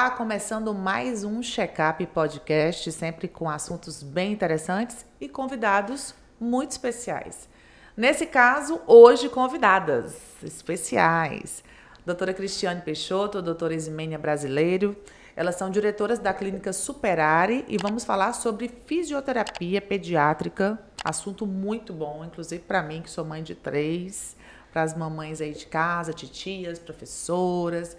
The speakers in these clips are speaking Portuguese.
Olá, começando mais um Check-up Podcast, sempre com assuntos bem interessantes e convidados muito especiais. Nesse caso, hoje convidadas especiais. Doutora Cristiane Peixoto, doutora Ismênia Brasileiro. Elas são diretoras da clínica Superare e vamos falar sobre fisioterapia pediátrica, assunto muito bom, inclusive para mim, que sou mãe de 3, para as mamães aí de casa, titias, professoras.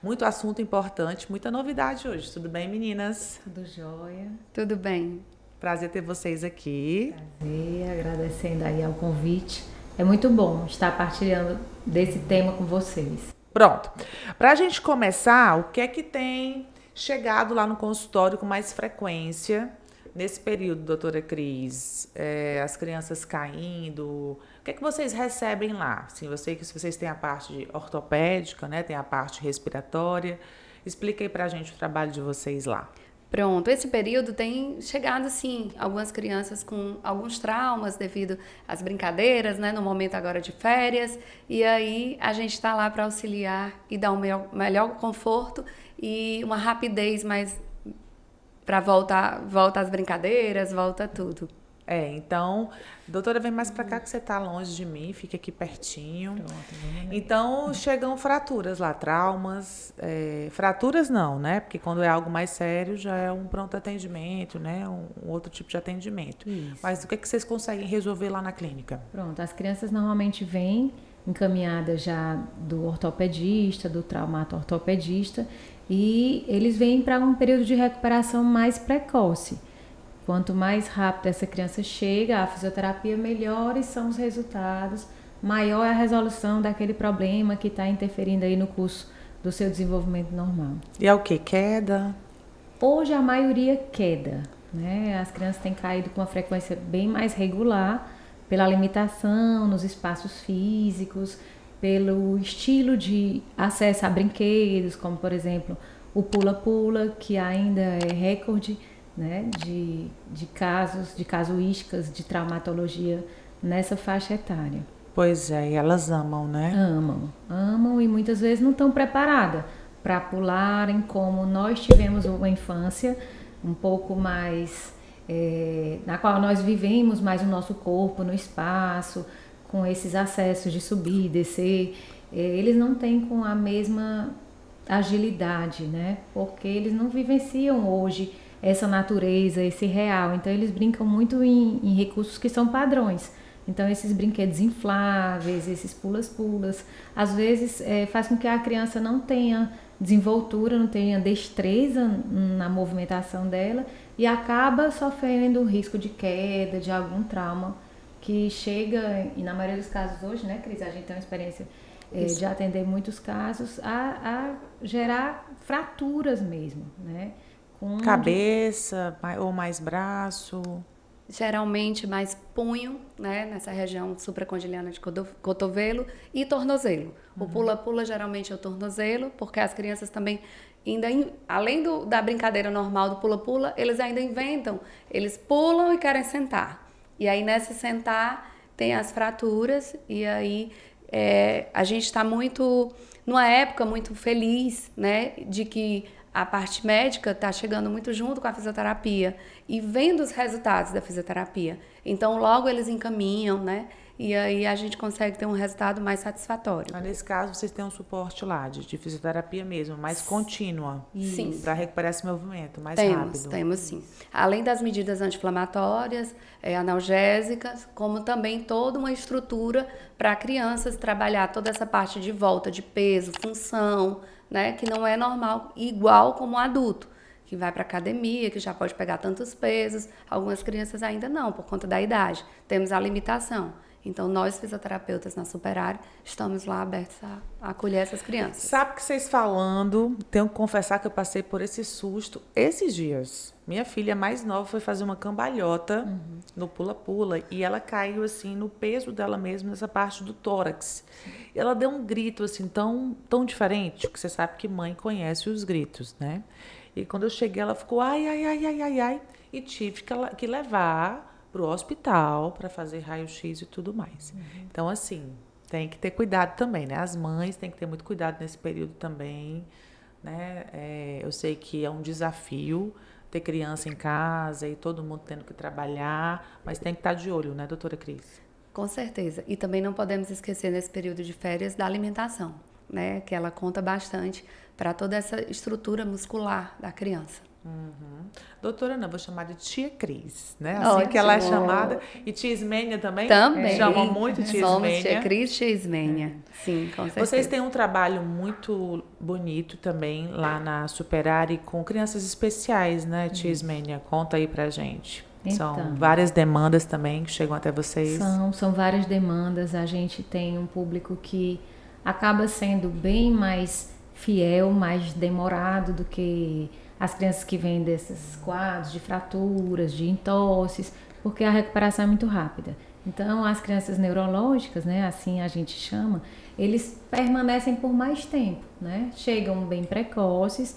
Muito assunto importante, muita novidade hoje. Tudo bem, meninas? Tudo jóia. Tudo bem. Prazer ter vocês aqui. Prazer, agradecendo aí ao convite. É muito bom estar partilhando desse tema com vocês. Pronto. Para a gente começar, o que é que tem chegado lá no consultório com mais frequência nesse período, doutora Cris? As crianças caindo. O que é que vocês recebem lá? Assim, eu sei que vocês têm a parte de ortopédica, né? Tem a parte respiratória. Explica aí pra gente o trabalho de vocês lá. Pronto, esse período tem chegado, sim, algumas crianças com alguns traumas devido às brincadeiras, né? No momento agora de férias. E aí a gente está lá para auxiliar e dar um melhor conforto e uma rapidez mais para volta às brincadeiras, volta tudo. Então, doutora, vem mais pra cá que você tá longe de mim, fica aqui pertinho. Pronto, Então, chegam fraturas lá, traumas. Fraturas não, né? Porque quando é algo mais sério, já é um pronto atendimento, né? Um outro tipo de atendimento. Isso. Mas o que é que vocês conseguem resolver lá na clínica? Pronto, as crianças normalmente vêm encaminhadas já do ortopedista, do traumato-ortopedista, e eles vêm para um período de recuperação mais precoce. Quanto mais rápido essa criança chega à fisioterapia, melhores são os resultados, maior é a resolução daquele problema que está interferindo aí no curso do seu desenvolvimento normal. E é o quê? Queda? Hoje a maioria queda, né? As crianças têm caído com uma frequência bem mais regular pela limitação nos espaços físicos, pelo estilo de acesso a brinquedos, como por exemplo o pula-pula, que ainda é recorde, né, de casos, de casuísticas de traumatologia nessa faixa etária. Pois é, e elas amam, né? Amam e muitas vezes não estão preparadas para pularem como nós tivemos uma infância um pouco mais, na qual nós vivemos mais o nosso corpo no espaço, com esses acessos de subir e descer. Eles não têm com a mesma agilidade, né? Porque eles não vivenciam hoje essa natureza, esse real. Então, eles brincam muito em recursos que são padrões. Então, esses brinquedos infláveis, esses pulas-pulas, às vezes faz com que a criança não tenha desenvoltura, não tenha destreza na movimentação dela e acaba sofrendo o risco de queda, de algum trauma que chega, e na maioria dos casos hoje, né, Cris, a gente tem uma experiência de atender muitos casos, a gerar fraturas mesmo, né? Cabeça ou mais braço? Geralmente mais punho, né, nessa região supracondiliana de cotovelo e tornozelo. O pula-pula geralmente é o tornozelo, porque as crianças também, além da brincadeira normal do pula-pula, eles ainda inventam, eles pulam e querem sentar. E aí nesse sentar tem as fraturas e aí a gente está numa época muito feliz, né, de que a parte médica está chegando muito junto com a fisioterapia e vendo os resultados da fisioterapia. Então, logo eles encaminham, né? E aí a gente consegue ter um resultado mais satisfatório. Mas nesse caso, vocês têm um suporte lá de fisioterapia mesmo, mais contínua. Sim. Para recuperar esse movimento mais rápido. Temos sim. Além das medidas anti-inflamatórias, analgésicas, como também toda uma estrutura para crianças trabalhar toda essa parte de volta de peso, função, né, que não é normal, igual como um adulto, que vai para academia, que já pode pegar tantos pesos. Algumas crianças ainda não, por conta da idade. Temos a limitação. Então, nós, fisioterapeutas na Superare, estamos lá abertos a acolher essas crianças. Sabe que vocês falando, tenho que confessar que eu passei por esse susto esses dias. Minha filha mais nova foi fazer uma cambalhota no pula-pula e ela caiu assim no peso dela mesma, nessa parte do tórax. E ela deu um grito assim tão diferente, que você sabe que mãe conhece os gritos, né? E quando eu cheguei, ela ficou ai, ai, ai, ai, ai, ai, e tive que levar para o hospital para fazer raio-x e tudo mais. Então, assim, tem que ter cuidado também, né? As mães têm que ter muito cuidado nesse período também, né? Eu sei que é um desafio ter criança em casa e todo mundo tendo que trabalhar, mas tem que estar de olho, né, doutora Cris? Com certeza. E também não podemos esquecer nesse período de férias da alimentação, né? Que ela conta bastante para toda essa estrutura muscular da criança. Doutora Ana, vou chamar de tia Cris, né? Assim Ótimo. que ela é chamada. E tia Ismênia também? Também. Chamam muito tia Somos Ismênia. tia Cris e tia Ismênia. Sim, com certeza. Vocês têm um trabalho muito bonito também lá na Superare com crianças especiais, né, tia Ismênia? Conta aí pra gente. Então, São várias demandas também que chegam até vocês. São várias demandas. A gente tem um público que acaba sendo bem mais fiel, mais demorado do que as crianças que vêm desses quadros de fraturas, de entosses, porque a recuperação é muito rápida. Então, as crianças neurológicas, né, assim a gente chama, eles permanecem por mais tempo, né? Chegam bem precoces,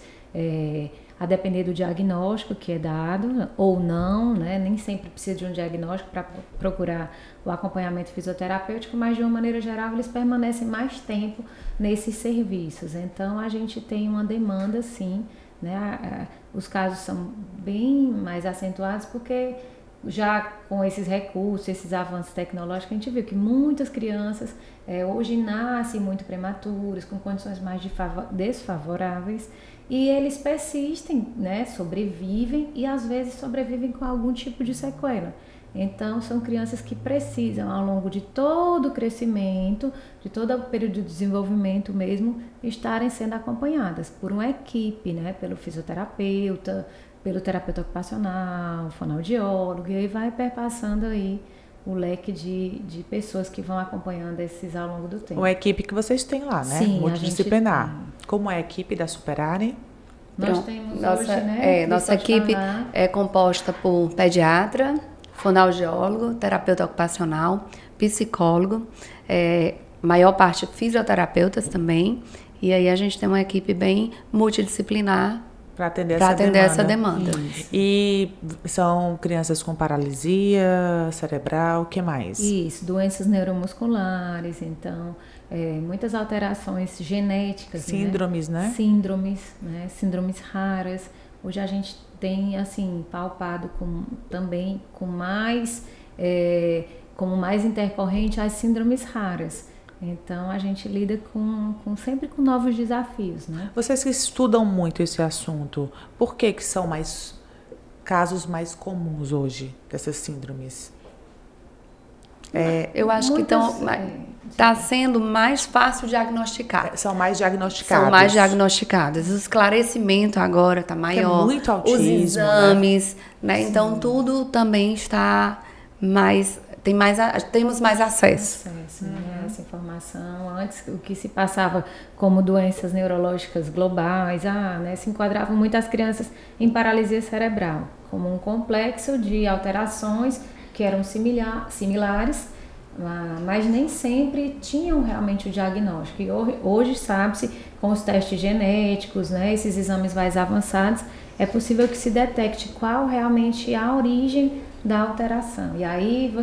a depender do diagnóstico que é dado ou não, né? Nem sempre precisa de um diagnóstico para procurar o acompanhamento fisioterapêutico, mas de uma maneira geral eles permanecem mais tempo nesses serviços. Então, a gente tem uma demanda, sim, né? Os casos são bem mais acentuados porque já com esses recursos, esses avanços tecnológicos, a gente viu que muitas crianças hoje nascem muito prematuras, com condições mais desfavoráveis, e eles persistem, né? Sobrevivem e às vezes sobrevivem com algum tipo de sequela. Então, são crianças que precisam, ao longo de todo o crescimento, de todo o período de desenvolvimento mesmo, estarem sendo acompanhadas por uma equipe, né? Pelo fisioterapeuta, pelo terapeuta ocupacional, fonoaudiólogo, e aí vai perpassando aí o leque de pessoas que vão acompanhando esses ao longo do tempo. Uma equipe que vocês têm lá, né? Sim, multidisciplinar. Como é a equipe da Superare? Nós temos hoje, né? Nossa equipe é composta por pediatra, fonoaudiólogo, terapeuta ocupacional, psicólogo, maior parte fisioterapeutas também, e aí a gente tem uma equipe bem multidisciplinar para atender essa demanda. E são crianças com paralisia cerebral, o que mais? Isso, doenças neuromusculares, então, muitas alterações genéticas. Síndromes, né? Síndromes raras. Hoje a gente tem, assim, palpado também com mais, como mais intercorrente as síndromes raras. Então, a gente lida sempre com novos desafios, né? Vocês que estudam muito esse assunto, por que são casos mais comuns hoje dessas síndromes? Eu acho que está sendo mais fácil diagnosticar. São mais diagnosticadas. São mais diagnosticadas. O esclarecimento agora está maior. É muito autismo, os exames, né? Então, tudo também está mais... temos mais acesso. Né, essa informação. Antes, o que se passava como doenças neurológicas globais, né, se enquadravam muitas crianças em paralisia cerebral, como um complexo de alterações que eram similares, mas nem sempre tinham realmente o diagnóstico. E hoje sabe-se, com os testes genéticos, né, esses exames mais avançados, é possível que se detecte qual realmente é a origem da alteração. E aí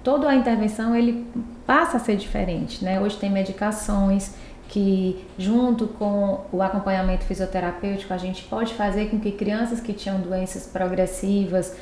toda a intervenção ele passa a ser diferente, né? Hoje tem medicações que, junto com o acompanhamento fisioterapêutico, a gente pode fazer com que crianças que tinham doenças progressivas,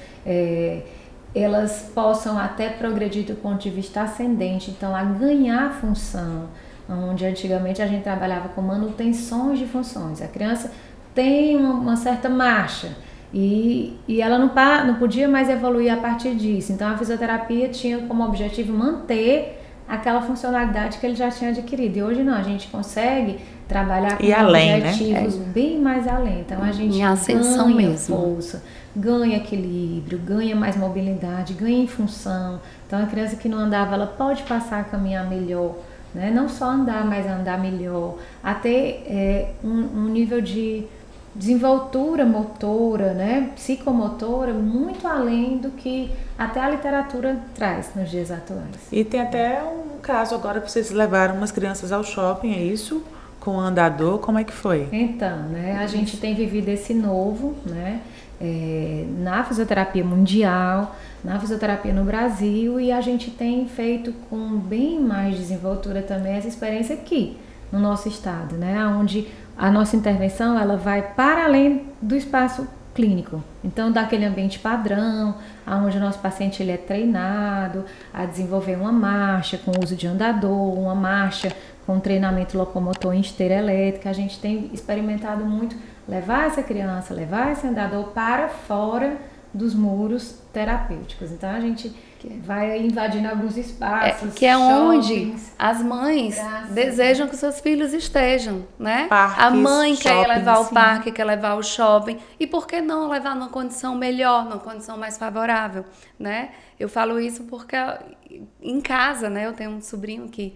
elas possam até progredir do ponto de vista ascendente, então a ganhar função, onde antigamente a gente trabalhava com manutenções de funções. A criança tem uma certa marcha, e ela não podia mais evoluir a partir disso. Então, a fisioterapia tinha como objetivo manter aquela funcionalidade que ele já tinha adquirido. E hoje não, a gente consegue trabalhar com objetivos bem mais além. Então, a gente ganha força, ganha equilíbrio, ganha mais mobilidade, ganha função. Então, a criança que não andava, ela pode passar a caminhar melhor, né? Não só andar, mas andar melhor. Até um nível de desenvoltura motora, né, psicomotora, muito além do que até a literatura traz nos dias atuais. E tem até um caso agora que vocês levaram umas crianças ao shopping, é isso? Com andador, como é que foi? Então, né, a gente tem vivido esse novo, né, na fisioterapia mundial, na fisioterapia no Brasil, e a gente tem feito com bem mais desenvoltura também essa experiência aqui no nosso estado, né, onde a nossa intervenção ela vai para além do espaço clínico. Então, daquele ambiente padrão, onde o nosso paciente ele é treinado a desenvolver uma marcha com uso de andador, uma marcha com treinamento locomotor em esteira elétrica. A gente tem experimentado muito levar essa criança, levar esse andador para fora dos muros terapêuticos. Então, a gente vai invadindo alguns espaços. Que é onde as mães desejam que seus filhos estejam, né? Parques, a mãe quer levar o sim. parque, quer levar o shopping. E por que não levar numa condição melhor, numa condição mais favorável, né? Eu falo isso porque em casa, né? Eu tenho um sobrinho que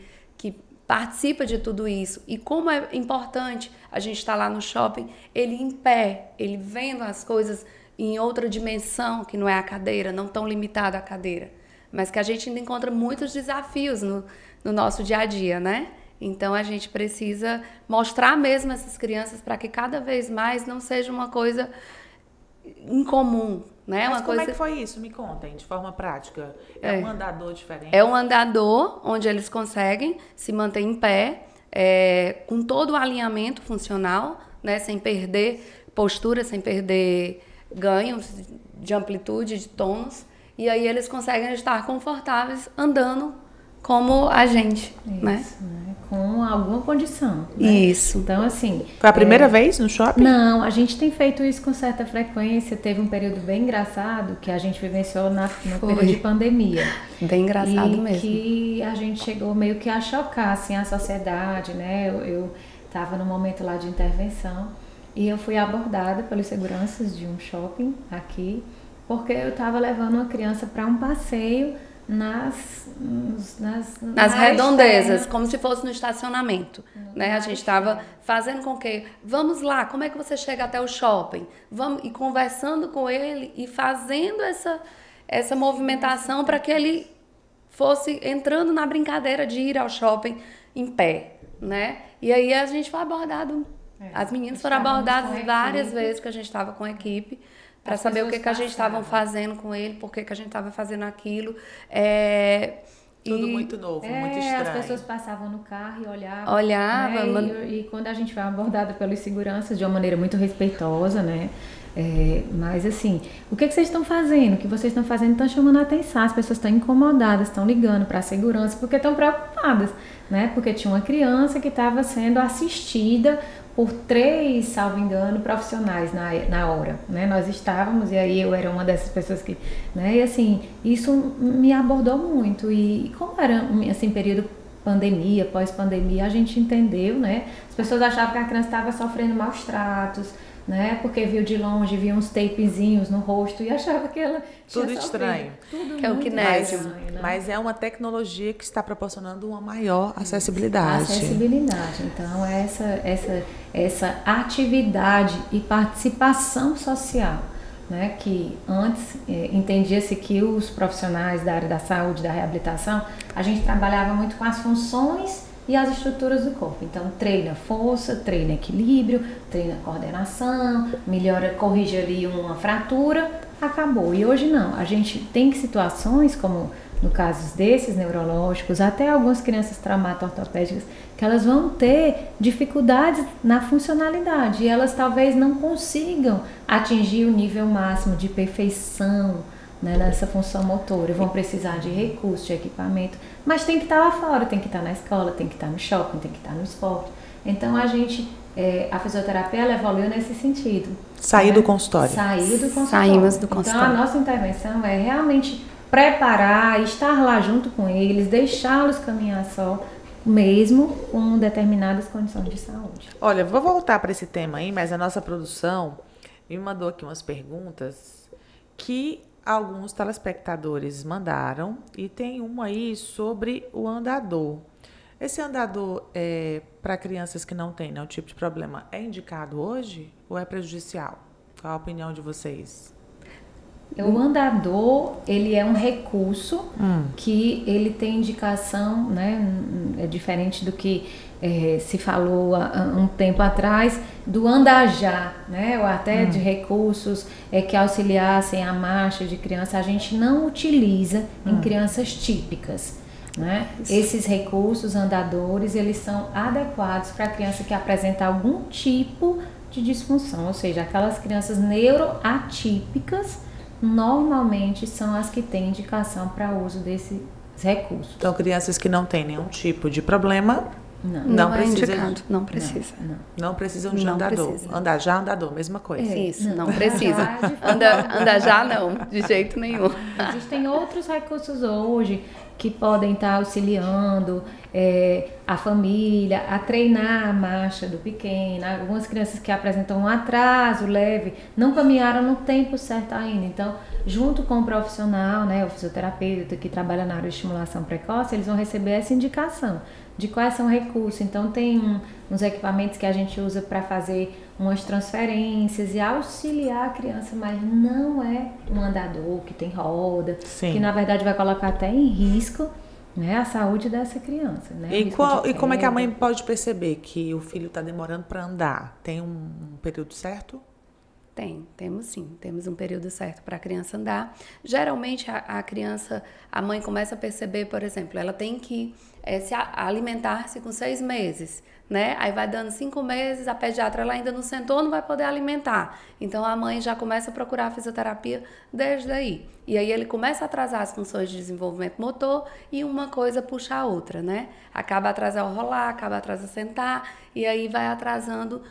participa de tudo isso. E como é importante a gente estar lá no shopping, ele em pé, ele vendo as coisas em outra dimensão, que não é a cadeira, não tão limitada à cadeira, mas que a gente ainda encontra muitos desafios no nosso dia a dia, né? Então, a gente precisa mostrar mesmo essas crianças para que cada vez mais não seja uma coisa incomum, né? Mas uma como coisa... é que foi isso? Me contem, de forma prática. É um andador diferente? É um andador onde eles conseguem se manter em pé, com todo o alinhamento funcional, né? Sem perder postura, sem perder ganhos de amplitude, de tônus, e aí eles conseguem estar confortáveis andando como a gente, Isso, né? Com alguma condição. Né? Isso. Então, assim... Foi a primeira vez no shopping? Não, a gente tem feito isso com certa frequência. Teve um período bem engraçado que a gente vivenciou no período de pandemia. Bem engraçado mesmo. Que a gente chegou meio que a chocar, assim, a sociedade, né? Eu estava no momento lá de intervenção e eu fui abordada pelos seguranças de um shopping aqui, porque eu estava levando uma criança para um passeio nas redondezas, como se fosse no estacionamento, né? A gente estava fazendo com que, vamos lá, como é que você chega até o shopping? Vamos, e conversando com ele e fazendo essa movimentação para que ele fosse entrando na brincadeira de ir ao shopping em pé, né? E aí a gente foi abordado, as meninas foram abordadas várias vezes que a gente estava com a equipe, para saber o que a gente estava fazendo com ele, por que a gente estava fazendo aquilo. Tudo muito novo, muito estranho. As pessoas passavam no carro e olhavam. Né? E quando a gente foi abordada pelos seguranças de uma maneira muito respeitosa, né? Mas assim, o que vocês estão fazendo? O que vocês estão fazendo está chamando a atenção. As pessoas estão incomodadas, estão ligando para a segurança porque estão preocupadas, né? Porque tinha uma criança que estava sendo assistida por 3, salvo engano, profissionais na hora, né? Nós estávamos, e aí eu era uma dessas pessoas que, né? E assim, isso me abordou muito. E como era, assim, período pandemia, pós-pandemia, a gente entendeu, né? As pessoas achavam que a criança estava sofrendo maus tratos, né? Porque viu de longe, viu uns tapezinhos no rosto e achava que ela tinha tudo estranho. Tudo que é o kinésio. Mas é uma tecnologia que está proporcionando uma maior acessibilidade. Acessibilidade. Então, essa atividade e participação social, né? Que antes entendia-se que os profissionais da área da saúde, da reabilitação, a gente trabalhava muito com as funções e as estruturas do corpo. Então, treina força, treina equilíbrio, treina coordenação, melhora, corrige ali uma fratura, acabou. E hoje não. A gente tem situações, como no caso desses neurológicos, até algumas crianças traumato-ortopédicas, que elas vão ter dificuldades na funcionalidade e elas talvez não consigam atingir o nível máximo de perfeição, né, nessa função motora, vão precisar de recursos, de equipamento, mas tem que estar lá fora, tem que estar na escola, tem que estar no shopping, tem que estar no esporte. Então a fisioterapia ela evoluiu nesse sentido. Sair do consultório. Saímos do consultório. Então a nossa intervenção é realmente preparar, estar lá junto com eles, deixá-los caminhar só, mesmo com determinadas condições de saúde. Olha, vou voltar para esse tema aí, mas a nossa produção me mandou aqui umas perguntas que alguns telespectadores mandaram e tem uma aí sobre o andador. Esse andador para crianças que não têm nenhum tipo de problema é indicado hoje ou é prejudicial? Qual a opinião de vocês? O andador, ele é um recurso que ele tem indicação, né? É diferente do que se falou há um tempo atrás, do andar-já, né? Ou até de recursos que auxiliassem a marcha de criança. A gente não utiliza em crianças típicas, né? Esses recursos andadores, eles são adequados para a criança que apresenta algum tipo de disfunção, ou seja, aquelas crianças neuroatípicas normalmente são as que têm indicação para o uso desses recursos. Então, crianças que não têm nenhum tipo de problema, não é indicado, não precisa. Não precisam de Não andador. precisa. Andar já, andador, mesma coisa. Isso, não precisa. Andar já não, de jeito nenhum. Existem outros recursos hoje que podem estar auxiliando a família a treinar a marcha do pequeno. Algumas crianças que apresentam um atraso leve não caminharam no tempo certo ainda. Então, junto com o profissional, né, o fisioterapeuta que trabalha na área de estimulação precoce, eles vão receber essa indicação de quais são recursos. Então, tem uns equipamentos que a gente usa para fazer umas transferências e auxiliar a criança, mas não é um andador que tem roda, Sim. que na verdade vai colocar até em risco, né, a saúde dessa criança. Né? E como é que a mãe pode perceber que o filho está demorando para andar? Tem um período certo? Temos sim, temos um período certo para a criança andar. Geralmente a mãe começa a perceber, por exemplo, ela tem que alimentar-se com 6 meses, né? Aí vai dando 5 meses, a pediatra ela ainda não sentou, não vai poder alimentar. Então a mãe já começa a procurar a fisioterapia desde aí. E aí ele começa a atrasar as funções de desenvolvimento motor e uma coisa puxa a outra, né? Acaba atrasando o rolar, acaba atrasando sentar e aí vai atrasando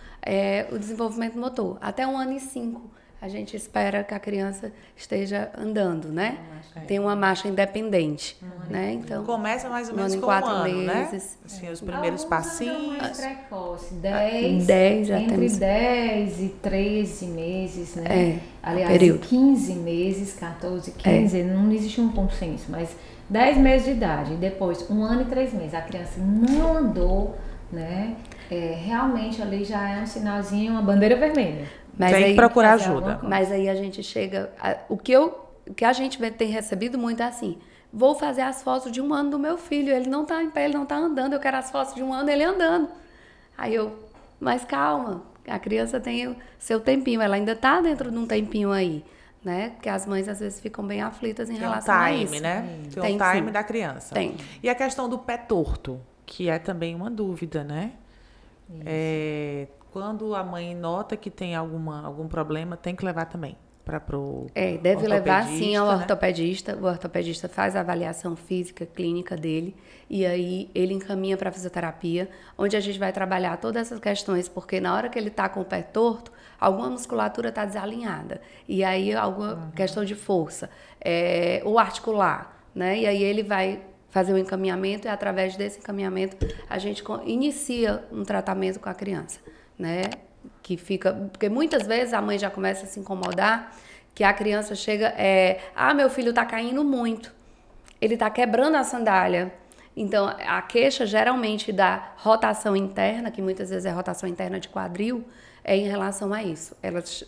o desenvolvimento motor. Até 1 ano e 5 a gente espera que a criança esteja andando, né? Tem uma marcha independente, né? Então, começa mais ou menos com 4 um ano, meses. né? Assim, os primeiros passinhos. Mais precoce, 10 já entre temos. 10 e 13 meses, né? Aliás, período. 15 meses, 14, 15, não existe um consenso, mas 10 meses de idade, e depois 1 ano e 3 meses, a criança não andou, né? Realmente ali já é um sinalzinho, uma bandeira vermelha. Mas tem aí, que procurar ajuda. Mas aí a gente chega... O que a gente tem recebido muito é assim, vou fazer as fotos de 1 ano do meu filho, ele não tá em pé, ele não tá andando, eu quero as fotos de 1 ano, ele andando. Aí mas calma, a criança tem o seu tempinho, ela ainda tá dentro de um tempinho aí, né? Porque as mães às vezes ficam bem aflitas em relação a isso. Tem um time, né? Tem Tem, um time sim. da criança. Tem. E a questão do pé torto, que é também uma dúvida, né? Quando a mãe nota que tem algum problema, tem que levar também pro deve levar sim ao né? ortopedista. O ortopedista faz a avaliação física, clínica dele, e aí ele encaminha para a fisioterapia, onde a gente vai trabalhar todas essas questões, porque na hora que ele está com o pé torto, alguma musculatura está desalinhada, e aí alguma questão de força, ou articular, né? E aí ele vai fazer o encaminhamento, e através desse encaminhamento a gente inicia um tratamento com a criança, né? Porque muitas vezes a mãe já começa a se incomodar, que a criança chega, meu filho está caindo muito, ele está quebrando a sandália. Então, a queixa geralmente da rotação interna, que muitas vezes é rotação interna de quadril, é em relação a isso.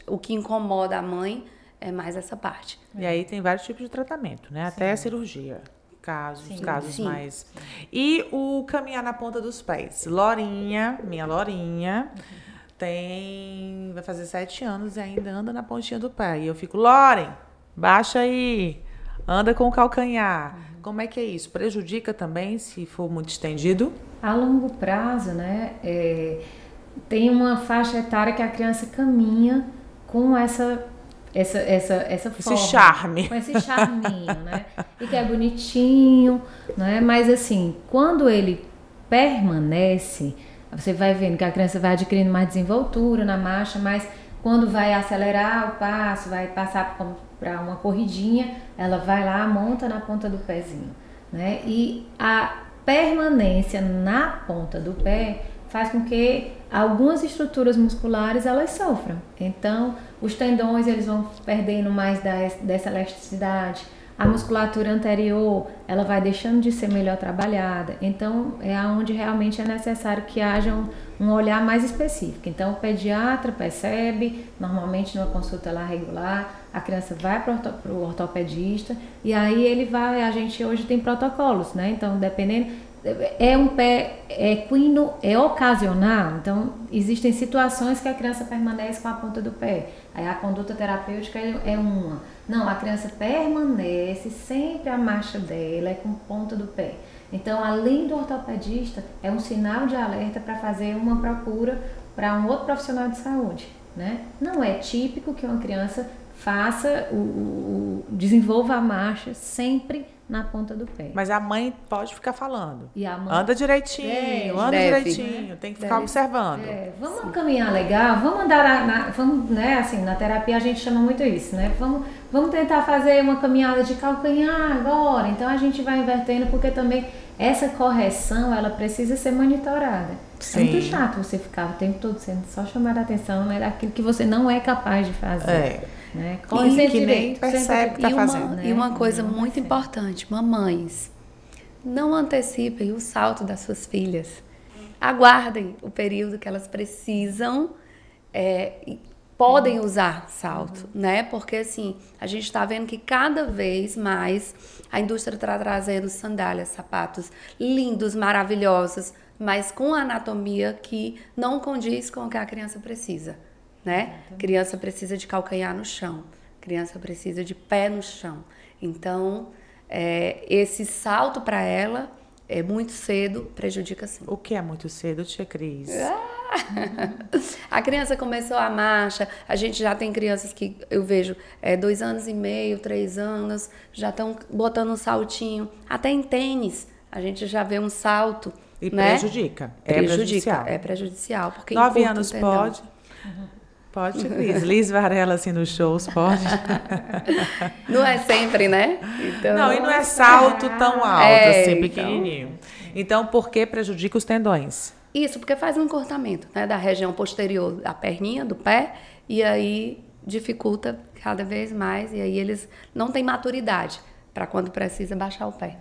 O que incomoda a mãe é mais essa parte. E aí tem vários tipos de tratamento, né? Até a cirurgia. Casos sim. mais... E o caminhar na ponta dos pés. Minha Lorinha, vai fazer 7 anos e ainda anda na pontinha do pé. E eu fico, Loren, baixa aí, anda com o calcanhar. Como é que é isso? Prejudica também se for muito estendido? A longo prazo, né, tem uma faixa etária que a criança caminha com essa forma, esse charme. com esse charminho, né? E que é bonitinho, né? Mas assim, quando ele permanece, você vai vendo que a criança vai adquirindo mais desenvoltura na marcha, mas quando vai acelerar o passo, vai passar para uma corridinha, ela vai lá, monta na ponta do pezinho, né? E a permanência na ponta do pé faz com que algumas estruturas musculares elas sofram. Então, os tendões eles vão perdendo mais dessa elasticidade. A musculatura anterior ela vai deixando de ser melhor trabalhada. Então, é onde realmente é necessário que haja um olhar mais específico. Então, o pediatra percebe, normalmente numa consulta lá regular, a criança vai para o ortopedista e aí a gente hoje tem protocolos, né? Então, dependendo é um pé equino, é ocasional, então existem situações que a criança permanece com a ponta do pé. Aí a conduta terapêutica é uma. Não, a criança permanece sempre a marcha dela, é com ponta do pé. Então, além do ortopedista, é um sinal de alerta para fazer uma procura para um outro profissional de saúde, né? Não é típico que uma criança faça, desenvolva a marcha sempre na ponta do pé. Mas a mãe pode ficar falando. E a mãe anda direitinho, tem que ficar observando. Vamos caminhar legal, vamos andar vamos, né, assim, na terapia a gente chama muito isso, né? Vamos tentar fazer uma caminhada de calcanhar agora. Então a gente vai invertendo, porque também essa correção, ela precisa ser monitorada. Sim. É muito chato você ficar o tempo todo sendo só chamar a atenção, né, daquilo que você não é capaz de fazer. Né? E que nem percebe que está fazendo. E uma coisa muito importante, mamães, não antecipem o salto das suas filhas. Aguardem o período que elas precisam, podem usar salto, né? Porque assim, a gente está vendo que cada vez mais a indústria está trazendo sandálias, sapatos lindos, maravilhosos, mas com anatomia que não condiz com o que a criança precisa. Né? Criança precisa de calcanhar no chão, criança precisa de pé no chão. Então, esse salto para ela é muito cedo, prejudica sim. O que é muito cedo, tia Cris? A criança começou a marcha, a gente já tem crianças que eu vejo 2 anos e meio, 3 anos, já estão botando um saltinho, até em tênis a gente já vê um salto. E né? Prejudica. Prejudicial. É prejudicial. Porque 9 anos pode? Pode, Cris. Liz Varela, assim, nos shows, pode? Não é sempre, né? Então, não, e não é salto tão alto, assim, pequenininho. Então, por que prejudica os tendões? Isso, porque faz um encurtamento, né, da região posterior da perninha, do pé, e aí dificulta cada vez mais, e aí eles não têm maturidade para quando precisa baixar o pé.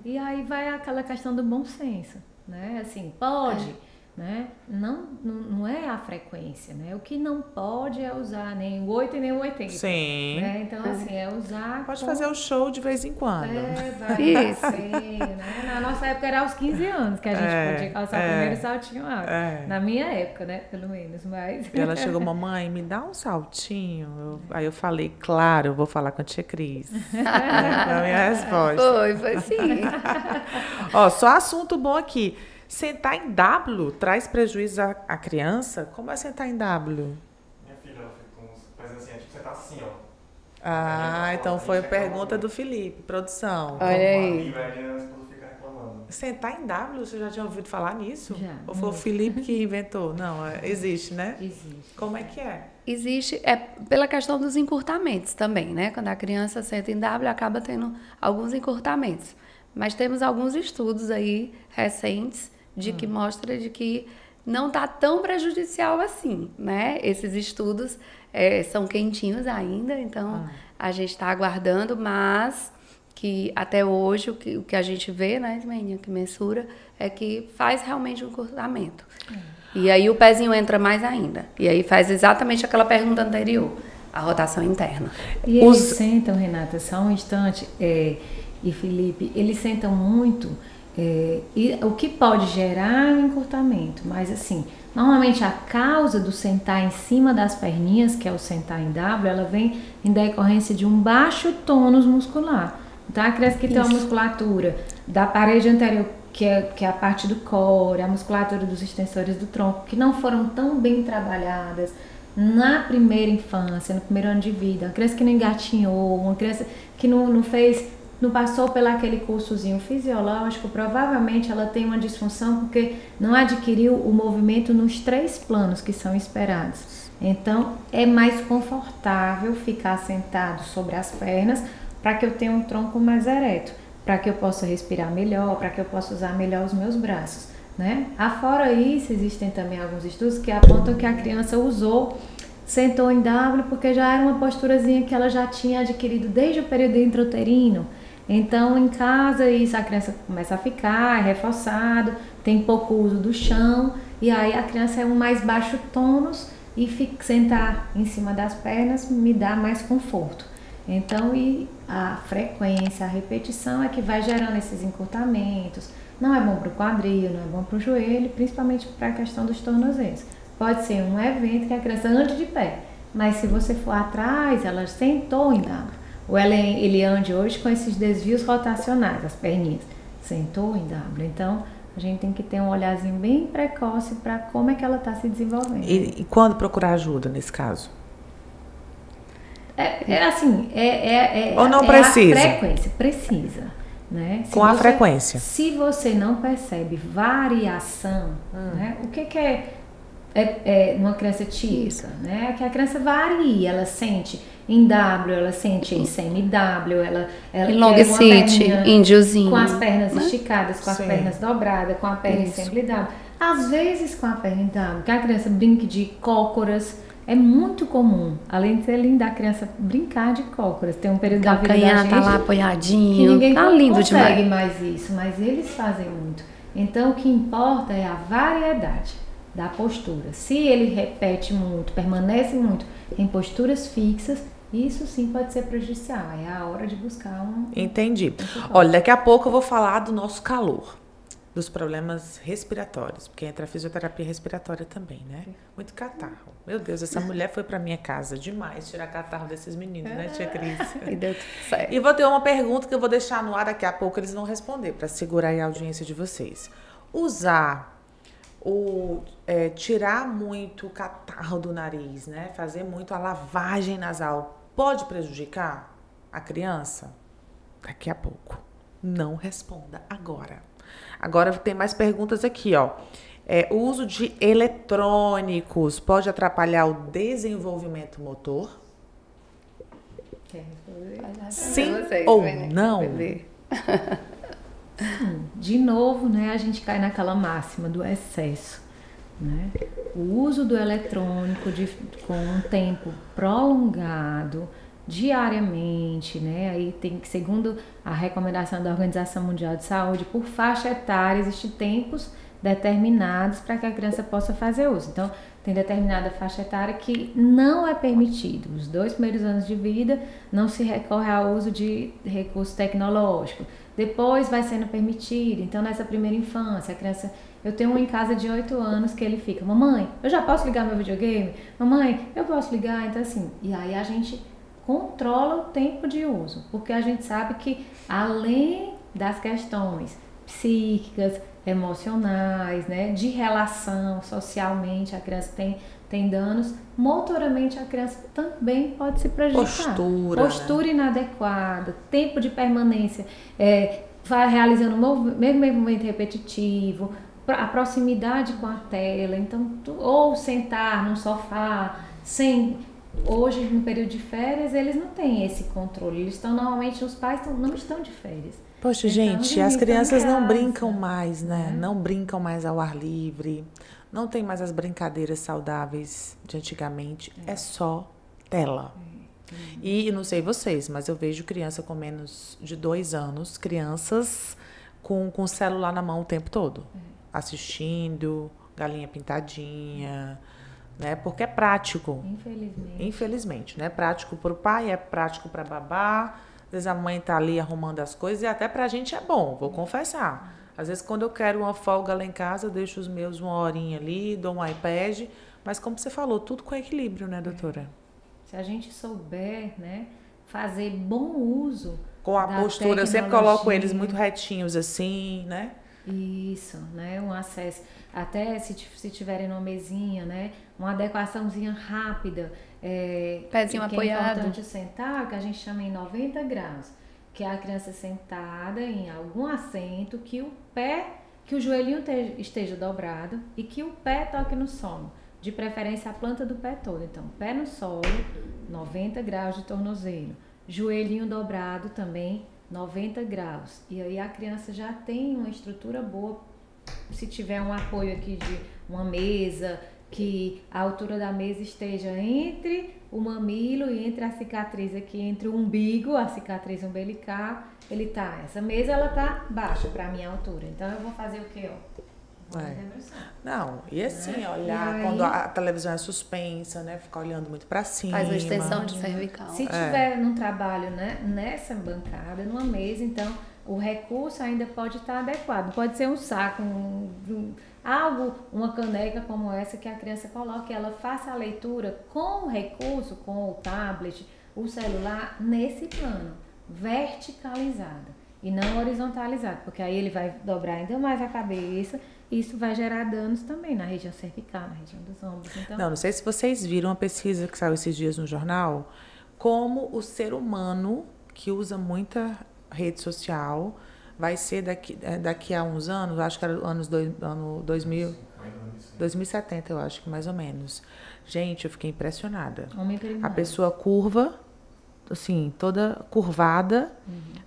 E aí vai aquela questão do bom senso, né? Assim, pode... Né? Não é a frequência, né? O que não pode é usar nem o 8 e nem o 80. Sim. Né? Então, assim, é usar... Pode fazer o show de vez em quando. Vai isso. Né? Na nossa época era aos 15 anos que a gente podia calçar o primeiro saltinho alto. Na minha época, né? Pelo menos, mas... E ela chegou, mamãe, me dá um saltinho. Aí eu falei, claro, eu vou falar com a tia Cris. Foi a minha resposta. Foi sim. Ó, só assunto bom aqui. Sentar em W traz prejuízo à criança? Como é sentar em W? Minha filha, ela fica fazendo assim, tipo, sentar assim, ó. Ah, então foi a pergunta do Felipe, produção. Olha aí. Sentar em W, você já tinha ouvido falar nisso? Já. Ou foi o Felipe que inventou? Não, existe, né? Existe. Como é que é? Existe, pela questão dos encurtamentos também, né? Quando a criança senta em W, acaba tendo alguns encurtamentos. Mas temos alguns estudos aí recentes que mostra de que não está tão prejudicial assim, né? Esses estudos são quentinhos ainda, então a gente está aguardando, mas que até hoje o que a gente vê, né, Ismaninha, que mensura, é que faz realmente um encurtamento. E aí o pezinho entra mais ainda. E aí faz exatamente aquela pergunta anterior, a rotação interna. E eles sentam, Renata, só um instante, e Felipe, eles sentam muito... e o que pode gerar um encurtamento, mas assim, normalmente a causa do sentar em cima das perninhas, que é o sentar em W, ela vem em decorrência de um baixo tônus muscular. Então a criança que tem uma musculatura da parede anterior, que é a parte do core, a musculatura dos extensores do tronco, que não foram tão bem trabalhadas na primeira infância, no primeiro ano de vida, uma criança que não engatinhou, uma criança que não passou pelo aquele cursozinho fisiológico, provavelmente ela tem uma disfunção porque não adquiriu o movimento nos 3 planos que são esperados. Então, é mais confortável ficar sentado sobre as pernas para que eu tenha um tronco mais ereto, para que eu possa respirar melhor, para que eu possa usar melhor os meus braços, né? Afora isso, existem também alguns estudos que apontam que a criança sentou em W porque já era uma posturazinha que ela já tinha adquirido desde o período intrauterino. Então, em casa, a criança começa a ficar, é reforçado, tem pouco uso do chão, e aí a criança é um mais baixo tônus e sentar em cima das pernas me dá mais conforto. Então, e a frequência, a repetição é que vai gerando esses encurtamentos. Não é bom para o quadril, não é bom para o joelho, principalmente para a questão dos tornozelos. Pode ser um evento que a criança ande de pé, mas se você for atrás, ela sentou em W. Ou ele ande hoje com esses desvios rotacionais, as perninhas, sentou em W. Então, a gente tem que ter um olharzinho bem precoce para como é que ela está se desenvolvendo. E quando procurar ajuda nesse caso? Ou não precisa? A frequência, precisa. Né? Com a frequência. Se você não percebe variação, né? O que é uma criança típica? Né? Que a criança varia, ela sente em W, ela sente em semi-W, ela em long sit, índiozinho. Com as pernas esticadas, com as Sim. pernas dobradas, com a perna em semi-W. Às vezes com a perna em W, que a criança brinque de cócoras. É muito comum, além de ser linda, a criança brincar de cócoras. Tem um período da vida da gente tá lá apoiadinho, que ninguém tá lindo consegue demais. mais isso, mas eles fazem muito. Então, o que importa é a variedade da postura. Se ele repete muito, permanece muito em posturas fixas, isso sim pode ser prejudicial. É a hora de buscar um... Entendi. Olha, daqui a pouco eu vou falar do nosso calor, dos problemas respiratórios, porque entra a fisioterapia respiratória também, né? Muito catarro. Meu Deus, essa mulher foi pra minha casa demais tirar catarro desses meninos, né, tia Cris? E deu tudo certo. E vou ter uma pergunta que eu vou deixar no ar daqui a pouco, eles vão responder, para segurar aí a audiência de vocês. Tirar muito o catarro do nariz, né? Fazer muito a lavagem nasal, pode prejudicar a criança? Daqui a pouco. Não responda agora. Agora tem mais perguntas aqui, ó. O uso de eletrônicos pode atrapalhar o desenvolvimento motor? Quer responder? Sim Vocês, ou né? não? De novo, né, a gente cai naquela máxima do excesso, né? O uso do eletrônico com um tempo prolongado, diariamente, né? Aí tem que, segundo a recomendação da Organização Mundial de Saúde, por faixa etária, existem tempos determinados para que a criança possa fazer uso. Então, tem determinada faixa etária que não é permitido. Os 2 primeiros anos de vida não se recorre ao uso de recurso tecnológico. Depois vai sendo permitido. Então, nessa primeira infância, a criança... Eu tenho um em casa de 8 anos que ele fica, mamãe, eu já posso ligar meu videogame? Mamãe, eu posso ligar? Então, assim, e aí a gente controla o tempo de uso, porque a gente sabe que, além das questões psíquicas, emocionais, né, de relação, socialmente, a criança tem danos, motoramente a criança também pode se prejudicar. Postura, né? Inadequada, tempo de permanência, vai realizando o mesmo movimento repetitivo, a proximidade com a tela, então, ou sentar num sofá, hoje, no período de férias, eles não têm esse controle. Eles estão, normalmente, os pais não estão de férias. Poxa, gente, as crianças não brincam mais, né? Não brincam mais ao ar livre. Não tem mais as brincadeiras saudáveis de antigamente. É só tela. E não sei vocês, mas eu vejo criança com menos de 2 anos, crianças com o celular na mão o tempo todo. Assistindo, galinha pintadinha... Né? Porque é prático. Infelizmente, né? Prático para o pai, é prático para babá. Às vezes a mãe tá ali arrumando as coisas e até pra gente é bom, vou confessar. Às vezes quando eu quero uma folga lá em casa, eu deixo os meus 1 horinha ali, dou um iPad, mas como você falou, tudo com equilíbrio, né, doutora? Se a gente souber, né, fazer bom uso com a postura, eu sempre coloco eles muito retinhos assim, né? Isso, né? Um acesso, até se tiverem numa mesinha, né? Uma adequaçãozinha rápida. Pezinho apoiado. É importante sentar, que a gente chama em 90 graus. Que é a criança sentada em algum assento, que o joelhinho esteja dobrado e que o pé toque no solo. De preferência a planta do pé todo. Então, pé no solo, 90 graus de tornozelo. Joelhinho dobrado também, 90 graus. E aí a criança já tem uma estrutura boa. Se tiver um apoio aqui de uma mesa, que a altura da mesa esteja entre o mamilo e entre a cicatriz aqui, entre o umbigo, a cicatriz umbilical, essa mesa ela tá baixa para a minha altura. Então eu vou fazer o quê, ó? Não, e assim, olhar aí, quando a televisão é suspensa, né? Ficar olhando muito pra cima. Faz uma extensão de cervical. Se tiver num trabalho, né, nessa bancada, numa mesa, então o recurso ainda pode estar adequado. Pode ser um saco, algo, uma caneca como essa que a criança coloque, ela faça a leitura com o recurso, com o tablet, o celular, nesse plano, verticalizado e não horizontalizado, porque aí ele vai dobrar ainda mais a cabeça. Isso vai gerar danos também na região cervical, na região dos ombros. Então, não sei se vocês viram uma pesquisa que saiu esses dias no jornal, como o ser humano que usa muita rede social vai ser daqui a uns anos, acho que era ano 2000, 2070, eu acho que mais ou menos. Gente, eu fiquei impressionada. A pessoa curva, assim, toda curvada,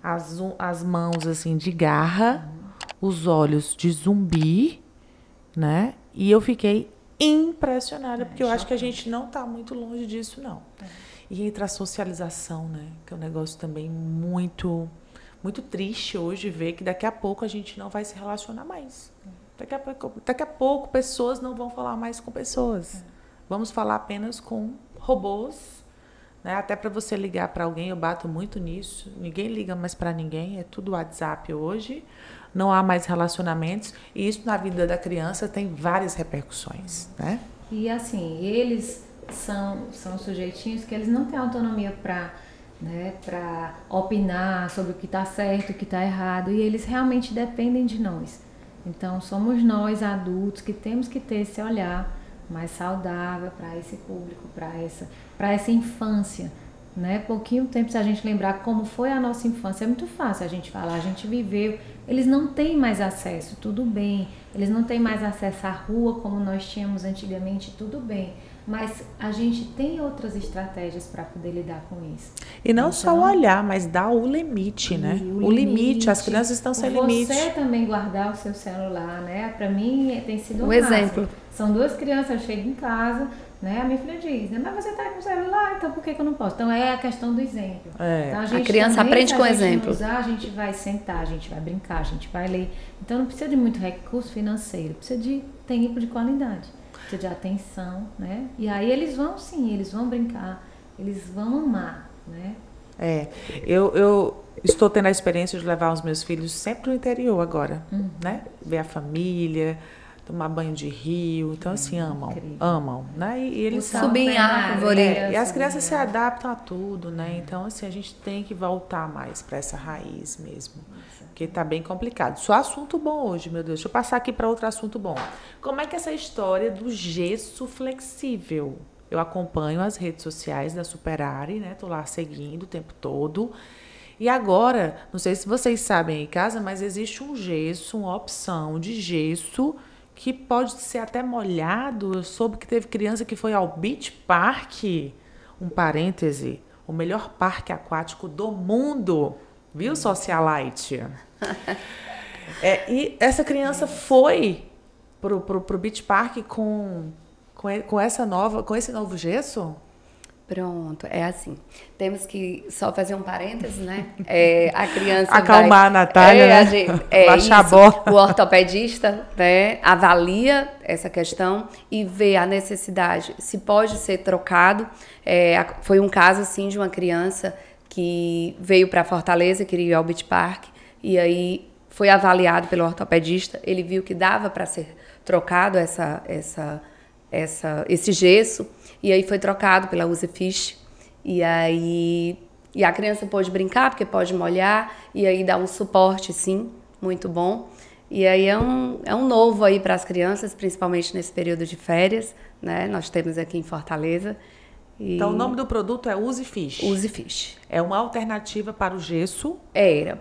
as mãos assim de garra, os olhos de zumbi, né? E eu fiquei impressionada, porque eu acho que a gente não está muito longe disso, não. E entra a socialização, né? Que é um negócio também muito, muito triste hoje ver que daqui a pouco a gente não vai se relacionar mais. Daqui a pouco pessoas não vão falar mais com pessoas. Vamos falar apenas com robôs, né? Até para você ligar para alguém, eu bato muito nisso. Ninguém liga mais para ninguém, é tudo WhatsApp hoje. Não há mais relacionamentos. E isso na vida da criança tem várias repercussões, né? E assim, eles são sujeitinhos que eles não têm autonomia para, né, para opinar sobre o que está certo, o que está errado. E eles realmente dependem de nós. Então, somos nós, adultos, que temos que ter esse olhar mais saudável para esse público, para essa infância, né? Pouquinho tempo, se a gente lembrar como foi a nossa infância, é muito fácil a gente falar, a gente viveu. Eles não têm mais acesso, tudo bem. Eles não têm mais acesso à rua como nós tínhamos antigamente, tudo bem. Mas a gente tem outras estratégias para poder lidar com isso. E não só olhar, mas dar o limite, né? O limite, as crianças estão sem limite. Você também guardar o seu celular, né? Para mim tem sido um exemplo. São duas crianças, eu chego em casa, né? A minha filha diz, mas você tá com o celular, então por que eu não posso? Então é a questão do exemplo. Então, a criança aprende com o exemplo. A gente vai sentar, a gente vai brincar, a gente vai ler. Então não precisa de muito recurso financeiro, precisa de tempo de qualidade. Precisa de atenção, né? E aí eles vão sim, eles vão brincar, eles vão amar, né? Eu estou tendo a experiência de levar os meus filhos sempre no interior agora, né? Ver a família, tomar banho de rio, então assim, amam, né? E eles subir em árvore. E as crianças se adaptam a tudo, né? Então assim, a gente tem que voltar mais para essa raiz mesmo. Porque está bem complicado. Só assunto bom hoje, meu Deus. Deixa eu passar aqui para outro assunto bom. Como é que é essa história do gesso flexível? Eu acompanho as redes sociais da Superare, né? Estou lá seguindo o tempo todo. E agora, não sei se vocês sabem aí em casa, mas existe um gesso, uma opção de gesso que pode ser até molhado. Eu soube que teve criança que foi ao Beach Park, um parêntese, o melhor parque aquático do mundo. Viu, socialite? E essa criança foi pro Beach Park com esse novo gesso? Pronto, é assim. Temos que só fazer um parênteses, né? A criança acalmar a Natália, né? Baixar a bola. O ortopedista, né, avalia essa questão e vê a necessidade, se pode ser trocado. Foi um caso, assim, de uma criança que veio para Fortaleza, queria ir ao Beach Park, e aí foi avaliado pelo ortopedista, ele viu que dava para ser trocado esse gesso, e aí foi trocado pela Uzifish, e a criança pôde brincar, porque pode molhar, e aí dá um suporte, sim, muito bom. E aí é um novo aí para as crianças, principalmente nesse período de férias, né? Nós temos aqui em Fortaleza. Então, o nome do produto é Uzifish. Uzifish. É uma alternativa para o gesso.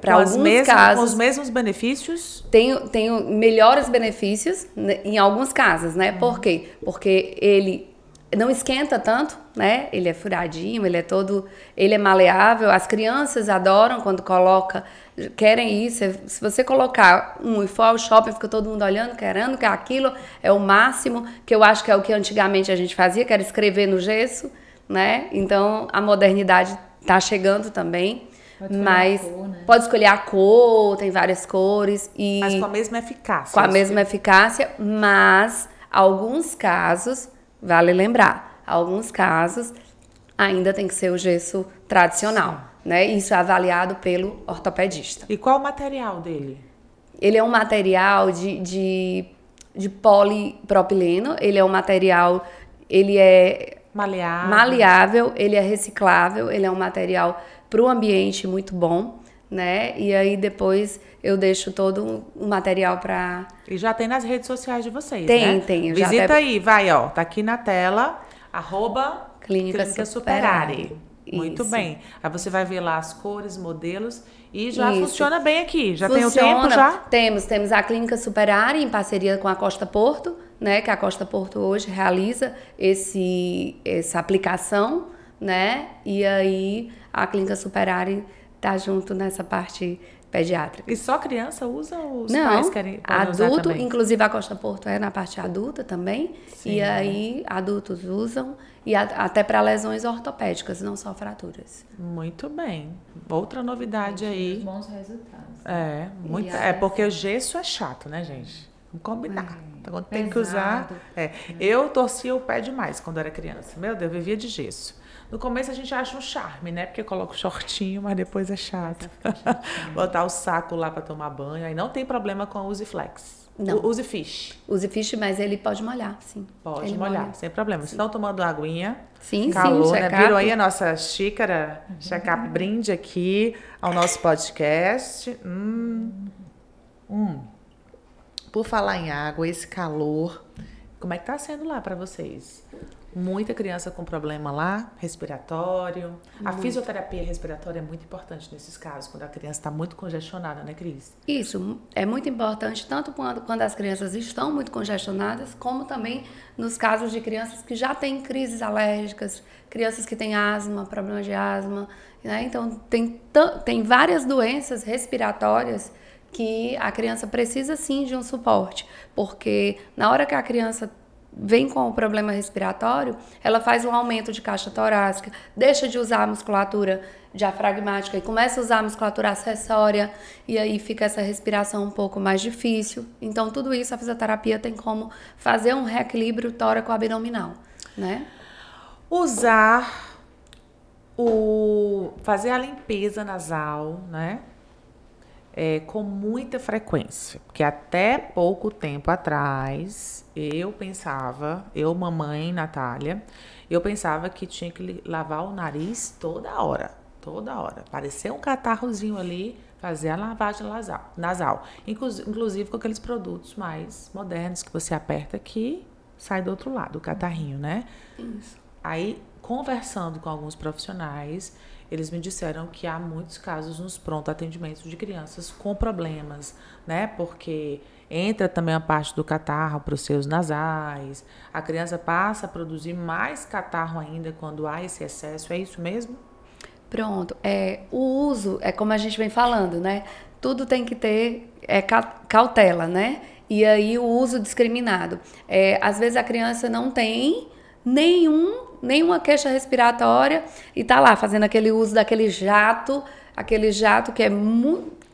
Para alguns casos. Com os mesmos benefícios? Tem melhores benefícios em alguns casos, né? Por quê? Porque ele não esquenta tanto, né? Ele é furadinho, ele é maleável. As crianças adoram quando querem isso. Se você colocar e for ao shopping, fica todo mundo olhando, querendo, que aquilo é o máximo, que eu acho que é o que antigamente a gente fazia, que era escrever no gesso, né? Então, a modernidade está chegando também. Mas a cor, né? pode escolher a cor, tem várias cores. Mas com a mesma eficácia. Com a mesma eficácia, mas alguns casos, vale lembrar, alguns casos ainda tem que ser o gesso tradicional, né? Isso é avaliado pelo ortopedista. E qual o material dele? Ele é um material de polipropileno, ele é um material, ele é maleável, ele é reciclável, ele é um material para o ambiente muito bom, né? E aí depois eu deixo todo o material para... E já tem nas redes sociais de vocês, Tem, né? tem. Eu já Visita até... aí, vai, ó, tá aqui na tela, Clínica Superare. Muito Isso. bem. Aí você vai ver lá as cores, modelos e já Isso. funciona bem aqui. Já Funciona. tem o tempo já? Temos a Clínica Superare em parceria com a Costa Porto, né? Que a Costa Porto hoje realiza essa aplicação, né? E aí a Clínica Superare tá junto nessa parte pediátrica. E só criança usa ou os Não, pais querem podem usar adulto, também? inclusive a Costa Porto é na parte adulta também. Sim. E aí adultos usam e até para lesões ortopédicas, não só fraturas. Muito bem. Outra novidade aí. Bons resultados. Porque o gesso é chato, né, gente? Vamos combinar. Então, quando tem que usar. Pesado. Eu torcia o pé demais quando era criança. Meu Deus, eu vivia de gesso. No começo a gente acha um charme, né? Porque coloca o shortinho, mas depois é chato. Botar o saco lá para tomar banho. Aí não tem problema com a Usiflex. Não. Use Fish. Use fish, mas ele pode molhar, sim. Pode Ele molhar, molha. sem problema. Vocês estão tomando aguinha. Sim, Calor, sim, né? check-up. Viram aí a nossa xícara check-up brinde aqui ao nosso podcast. Por falar em água, esse calor, como é que tá sendo lá para vocês? Muita criança com problema lá, respiratório. A fisioterapia respiratória é muito importante nesses casos, quando a criança está muito congestionada, né, Cris? Isso é muito importante, tanto quando as crianças estão muito congestionadas, como também nos casos de crianças que já têm crises alérgicas, crianças que têm asma, problemas de asma, né? Então, tem várias doenças respiratórias que a criança precisa sim de um suporte, porque na hora que a criança vem com o problema respiratório, ela faz um aumento de caixa torácica, deixa de usar a musculatura diafragmática e começa a usar a musculatura acessória, e aí fica essa respiração um pouco mais difícil. Então, tudo isso a fisioterapia tem como fazer um reequilíbrio tóraco-abdominal, né? Fazer a limpeza nasal, né? Com muita frequência, porque até pouco tempo atrás mamãe Natália, eu pensava que tinha que lavar o nariz toda hora, parecia um catarrozinho ali, fazer a lavagem nasal, inclusive com aqueles produtos mais modernos que você aperta aqui, sai do outro lado, o catarrinho, né? Isso. Aí, conversando com alguns profissionais, eles me disseram que há muitos casos nos pronto atendimentos de crianças com problemas, né? Porque entra também a parte do catarro para os seus nasais, a criança passa a produzir mais catarro ainda quando há esse excesso, é isso mesmo? Pronto. O uso, é como a gente vem falando, né? Tudo tem que ter cautela, né? E aí o uso discriminado. Às vezes a criança não tem nenhuma queixa respiratória e tá lá fazendo aquele uso daquele jato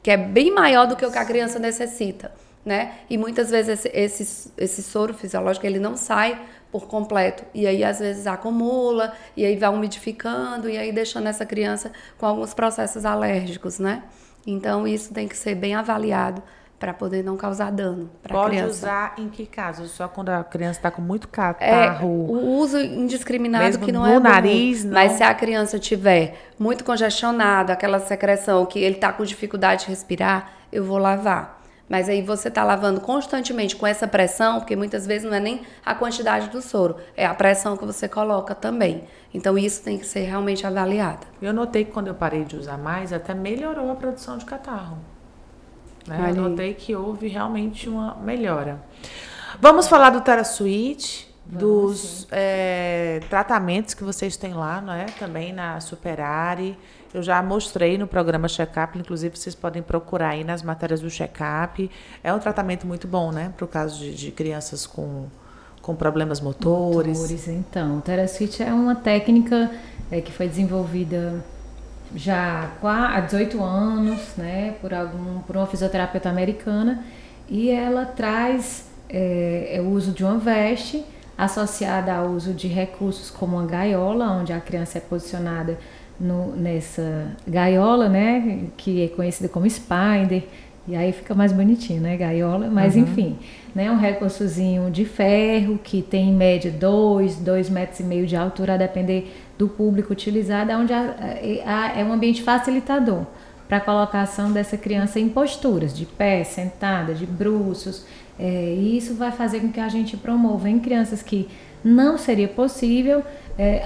que é bem maior do que o que a criança necessita, né? E muitas vezes esse soro fisiológico ele não sai por completo e aí às vezes acumula e aí vai umidificando e aí deixando essa criança com alguns processos alérgicos, né? Então isso tem que ser bem avaliado para poder não causar dano para a criança. Pode usar em que casos? Só quando a criança está com muito catarro? O uso indiscriminado mesmo que não no é bom. nariz, não. Mas se a criança tiver muito congestionado, aquela secreção que ele está com dificuldade de respirar, eu vou lavar. Mas aí você está lavando constantemente com essa pressão, porque muitas vezes não é nem a quantidade do soro, é a pressão que você coloca também. Então isso tem que ser realmente avaliado. Eu notei que quando eu parei de usar mais, até melhorou a produção de catarro. Né? Eu notei que houve realmente uma melhora. Vamos falar do TheraSuite, dos tratamentos que vocês têm lá, não é? Também na Superare. Eu já mostrei no programa Check-up, inclusive vocês podem procurar aí nas matérias do Check-up. É um tratamento muito bom, né? Para o caso de crianças com problemas motores. Então, o TheraSuite é uma técnica que foi desenvolvida já há 18 anos, né, por uma fisioterapeuta americana, e ela traz o uso de uma veste associada ao uso de recursos como uma gaiola, onde a criança é posicionada nessa gaiola, né, que é conhecida como spider, e aí fica mais bonitinho, né, gaiola, mas enfim, né, um recursozinho de ferro que tem em média 2,5 metros de altura, a depender do público utilizado, onde é um ambiente facilitador para a colocação dessa criança em posturas, de pé, sentada, de bruços, e isso vai fazer com que a gente promova em crianças que não seria possível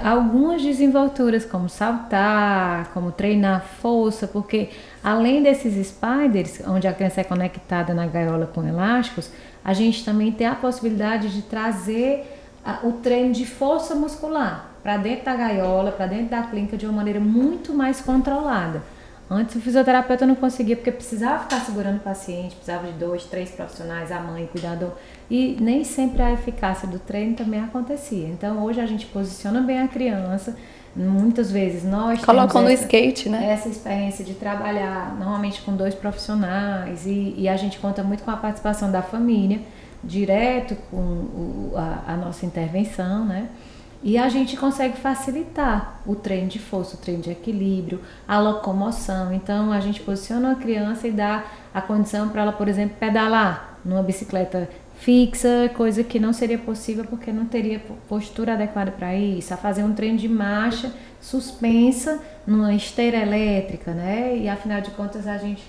algumas desenvolturas, como saltar, como treinar força, porque além desses spiders, onde a criança é conectada na gaiola com elásticos, a gente também tem a possibilidade de trazer o treino de força muscular para dentro da gaiola, para dentro da clínica, de uma maneira muito mais controlada. Antes o fisioterapeuta não conseguia, porque precisava ficar segurando o paciente, precisava de 2, 3 profissionais, a mãe, o cuidador, e nem sempre a eficácia do treino também acontecia. Então hoje a gente posiciona bem a criança, muitas vezes nós colocam no skate, né? Essa experiência de trabalhar normalmente com 2 profissionais, e a gente conta muito com a participação da família, direto com a nossa intervenção, né? E a gente consegue facilitar o treino de força, o treino de equilíbrio, a locomoção. Então, a gente posiciona a criança e dá a condição para ela, por exemplo, pedalar numa bicicleta fixa, coisa que não seria possível porque não teria postura adequada para isso. A fazer um treino de marcha suspensa numa esteira elétrica, né? E, afinal de contas, a gente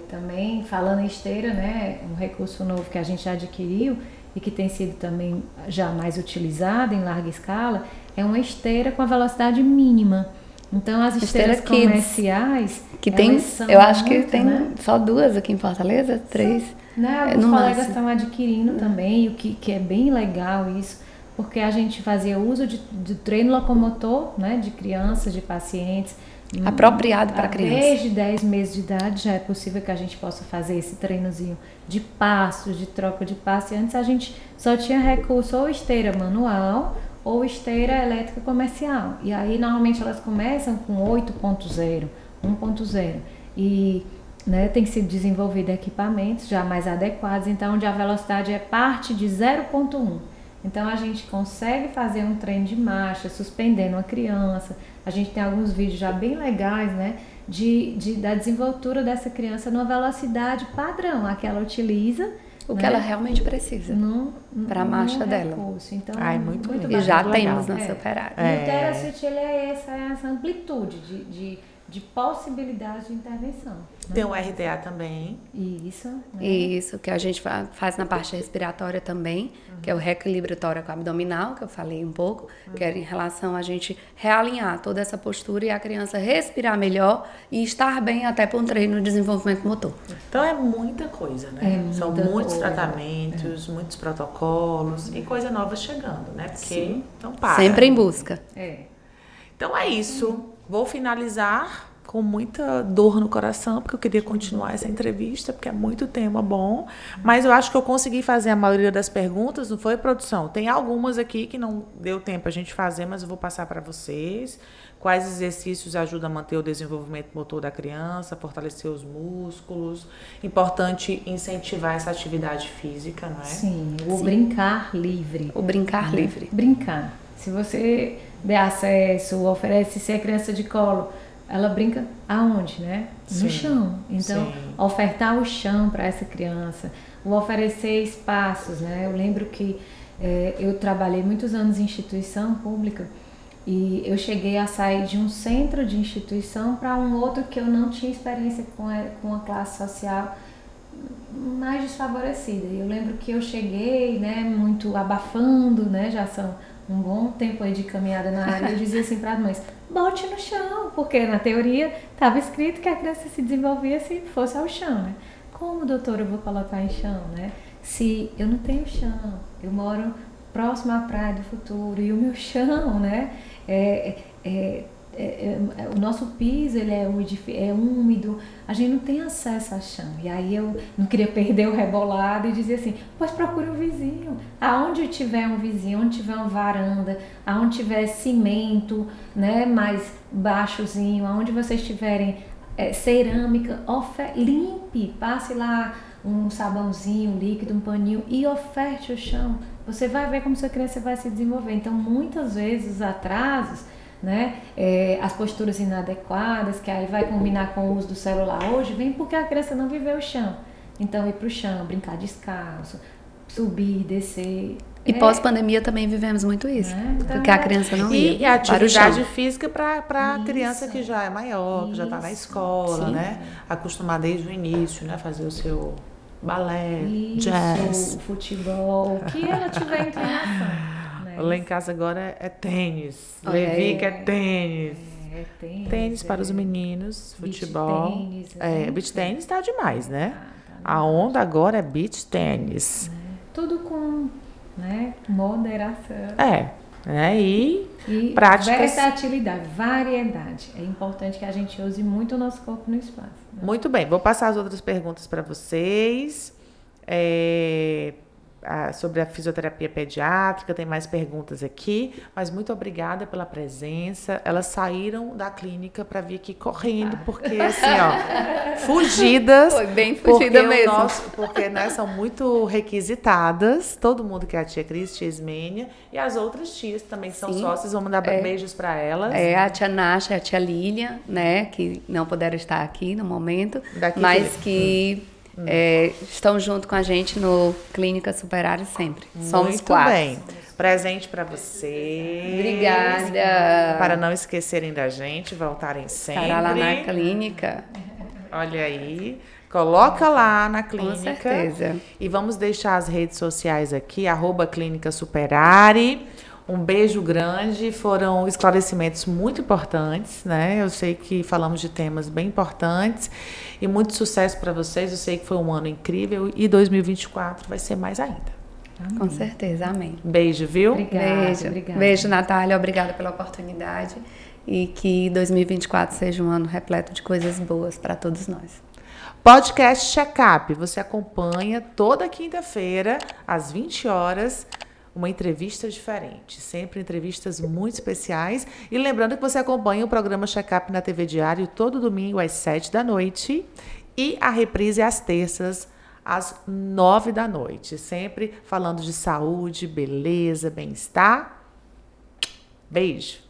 também, falando em esteira, né? Um recurso novo que a gente já adquiriu e que tem sido também já mais utilizada em larga escala, é uma esteira com a velocidade mínima. Então, as esteiras comerciais, que tem, eu acho que tem, né? Só 2 aqui em Fortaleza, 3. Né? Alguns colegas estão adquirindo também, o que é bem legal isso, porque a gente fazia uso de treino locomotor, né, de crianças, de pacientes, apropriado para criança. Desde 10 meses de idade já é possível que a gente possa fazer esse treinozinho de passos, de troca de passo. E antes a gente só tinha recurso ou esteira manual ou esteira elétrica comercial. E aí normalmente elas começam com 8.0, 1.0. E né, tem sido desenvolvido equipamentos já mais adequados, então onde a velocidade é parte de 0.1. Então a gente consegue fazer um treino de marcha, suspendendo uma criança. A gente tem alguns vídeos já bem legais, né, da desenvoltura dessa criança numa velocidade padrão, a que ela utiliza. O que ela realmente precisa para a marcha dela. Então, muito e já temos na Superar. E o TheraSwitch, ele é essa amplitude de possibilidades de intervenção. Né? Tem o RDA também. Isso. Né? Isso, que a gente faz na parte respiratória também, que é o reequilíbrio tóraco-abdominal, que eu falei um pouco, que é em relação a gente realinhar toda essa postura e a criança respirar melhor e estar bem até para um treino de desenvolvimento motor. Então é muita coisa, né? São muitos tratamentos, muitos protocolos e coisa nova chegando, né? Porque então para. Sempre em busca. Então é isso. Vou finalizar com muita dor no coração, porque eu queria continuar essa entrevista, porque é muito tema bom. Mas eu acho que eu consegui fazer a maioria das perguntas, não foi, produção? Tem algumas aqui que não deu tempo a gente fazer, mas eu vou passar para vocês. Quais exercícios ajudam a manter o desenvolvimento motor da criança, fortalecer os músculos? Importante incentivar essa atividade física, não é? Sim, o brincar livre. O brincar livre. Brincar. Se você der acesso, oferece ser criança de colo, ela brinca aonde, né? No chão. Então, ofertar o chão para essa criança, o oferecer espaços, né? Eu lembro que eu trabalhei muitos anos em instituição pública e eu cheguei a sair de um centro de instituição para um outro que eu não tinha experiência com a classe social mais desfavorecida. Eu lembro que eu cheguei, né, muito abafando, né? Já são um bom tempo aí de caminhada na área, eu dizia assim para as mães, bote no chão, porque na teoria estava escrito que a criança se desenvolvia se fosse ao chão, né? Como, doutora, eu vou colocar em chão, né? Se eu não tenho chão, eu moro próximo à praia do futuro e o meu chão, né, o nosso piso ele é úmido, a gente não tem acesso ao chão. E aí eu não queria perder o rebolado e dizer assim, pois procure um vizinho. Aonde tiver um vizinho, onde tiver uma varanda, aonde tiver cimento, né, mais baixozinho, aonde vocês tiverem cerâmica, limpe, passe lá um sabãozinho, um líquido, um paninho e oferte o chão. Você vai ver como sua criança vai se desenvolver. Então, muitas vezes os atrasos, né, as posturas inadequadas, que aí vai combinar com o uso do celular hoje, vem porque a criança não viveu o chão. Então, ir para o chão, brincar descalço, subir, descer. E pós-pandemia também vivemos muito isso, porque a criança não ia. E a atividade física para a criança que já é maior, que já está na escola, né? Acostumar desde o início, né? Fazer o seu balé, jazz, futebol, o que ela tiver inclinação. Né? Lá em casa agora é tênis. Levi quer tênis. Tênis para os meninos, futebol. Beach tênis está demais, né? A onda agora é beach tênis. Tudo com, né, moderação. E práticas. Versatilidade, variedade. É importante que a gente use muito o nosso corpo no espaço. Né? Muito bem, vou passar as outras perguntas para vocês. Sobre a fisioterapia pediátrica, tem mais perguntas aqui, mas muito obrigada pela presença. Elas saíram da clínica para vir aqui correndo, porque assim, fugidas. Foi bem fugida mesmo. Porque são muito requisitadas, todo mundo que é a tia Cris, tia Ismênia, e as outras tias também que são sócias, vamos dar beijos para elas. A tia Nasha e a tia Lília, né, que não puderam estar aqui no momento, que estão junto com a gente no Clínica Superare sempre. Somos 4. Muito bem. Presente para vocês. Obrigada. Para não esquecerem da gente, voltarem sempre. Estará lá na clínica. Olha aí. Coloca lá na clínica. Com certeza. E vamos deixar as redes sociais aqui, @Clínica Superare. Um beijo grande, foram esclarecimentos muito importantes, né? Eu sei que falamos de temas bem importantes e muito sucesso para vocês. Eu sei que foi um ano incrível e 2024 vai ser mais ainda. Amém. Com certeza, amém. Beijo, viu? Obrigada. Beijo, Natália. Obrigada pela oportunidade e que 2024 seja um ano repleto de coisas boas para todos nós. Podcast Checkup. Você acompanha toda quinta-feira, às 20 horas, uma entrevista diferente, sempre entrevistas muito especiais. E lembrando que você acompanha o programa Checkup na TV Diário todo domingo às 7 da noite e a reprise às terças às 9 da noite. Sempre falando de saúde, beleza, bem-estar. Beijo.